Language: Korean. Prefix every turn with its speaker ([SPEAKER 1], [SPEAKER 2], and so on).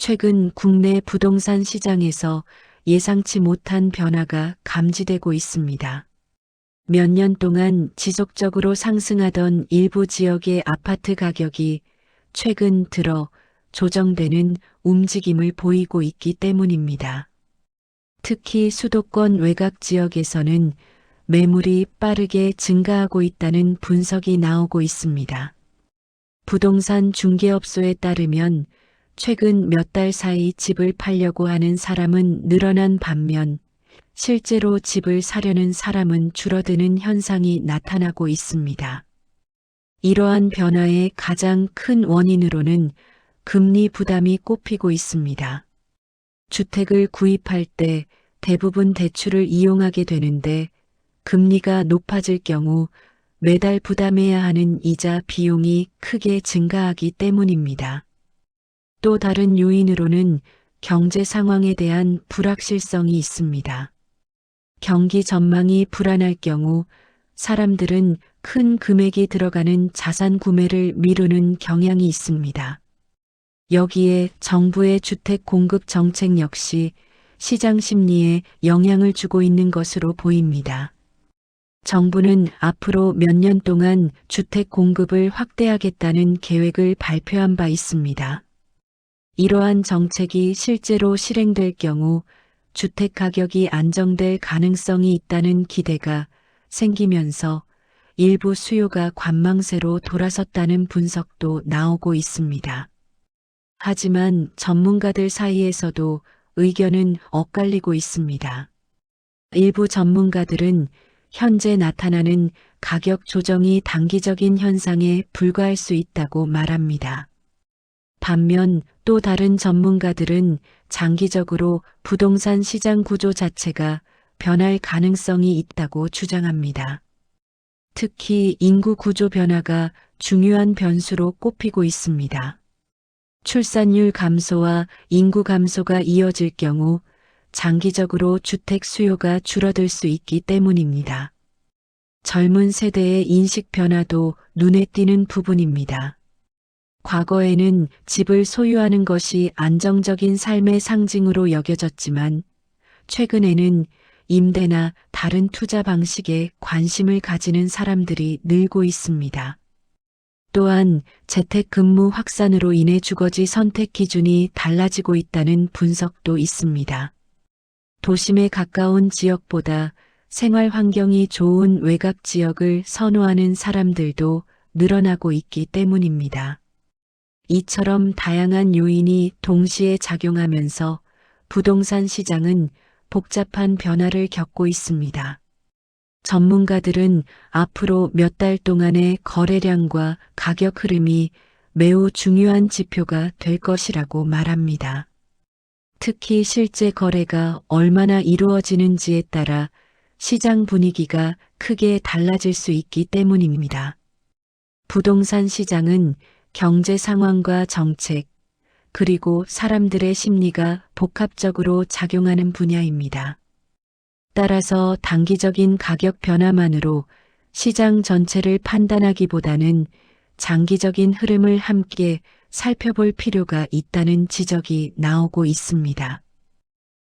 [SPEAKER 1] 최근 국내 부동산 시장에서 예상치 못한 변화가 감지되고 있습니다. 몇 년 동안 지속적으로 상승하던 일부 지역의 아파트 가격이 최근 들어 조정되는 움직임을 보이고 있기 때문입니다. 특히 수도권 외곽 지역에서는 매물이 빠르게 증가하고 있다는 분석이 나오고 있습니다. 부동산 중개업소에 따르면 최근 몇 달 사이 집을 팔려고 하는 사람은 늘어난 반면 실제로 집을 사려는 사람은 줄어드는 현상이 나타나고 있습니다. 이러한 변화의 가장 큰 원인으로는 금리 부담이 꼽히고 있습니다. 주택을 구입할 때 대부분 대출을 이용하게 되는데 금리가 높아질 경우 매달 부담해야 하는 이자 비용이 크게 증가하기 때문입니다. 또 다른 요인으로는 경제 상황에 대한 불확실성이 있습니다. 경기 전망이 불안할 경우 사람들은 큰 금액이 들어가는 자산 구매를 미루는 경향이 있습니다. 여기에 정부의 주택 공급 정책 역시 시장 심리에 영향을 주고 있는 것으로 보입니다. 정부는 앞으로 몇 년 동안 주택 공급을 확대하겠다는 계획을 발표한 바 있습니다. 이러한 정책이 실제로 실행될 경우 주택 가격이 안정될 가능성이 있다는 기대가 생기면서 일부 수요가 관망세로 돌아섰다는 분석도 나오고 있습니다. 하지만 전문가들 사이에서도 의견은 엇갈리고 있습니다. 일부 전문가들은 현재 나타나는 가격 조정이 단기적인 현상에 불과할 수 있다고 말합니다. 반면 또 다른 전문가들은 장기적으로 부동산 시장 구조 자체가 변할 가능성이 있다고 주장합니다. 특히 인구 구조 변화가 중요한 변수로 꼽히고 있습니다. 출산율 감소와 인구 감소가 이어질 경우 장기적으로 주택 수요가 줄어들 수 있기 때문입니다. 젊은 세대의 인식 변화도 눈에 띄는 부분입니다. 과거에는 집을 소유하는 것이 안정적인 삶의 상징으로 여겨졌지만 최근에는 임대나 다른 투자 방식에 관심을 가지는 사람들이 늘고 있습니다. 또한 재택근무 확산으로 인해 주거지 선택 기준이 달라지고 있다는 분석도 있습니다. 도심에 가까운 지역보다 생활 환경이 좋은 외곽 지역을 선호하는 사람들도 늘어나고 있기 때문입니다. 이처럼 다양한 요인이 동시에 작용하면서 부동산 시장은 복잡한 변화를 겪고 있습니다. 전문가들은 앞으로 몇 달 동안의 거래량과 가격 흐름이 매우 중요한 지표가 될 것이라고 말합니다. 특히 실제 거래가 얼마나 이루어지는지에 따라 시장 분위기가 크게 달라질 수 있기 때문입니다. 부동산 시장은 경제 상황과 정책, 그리고 사람들의 심리가 복합적으로 작용하는 분야입니다. 따라서 단기적인 가격 변화만으로 시장 전체를 판단하기보다는 장기적인 흐름을 함께 살펴볼 필요가 있다는 지적이 나오고 있습니다.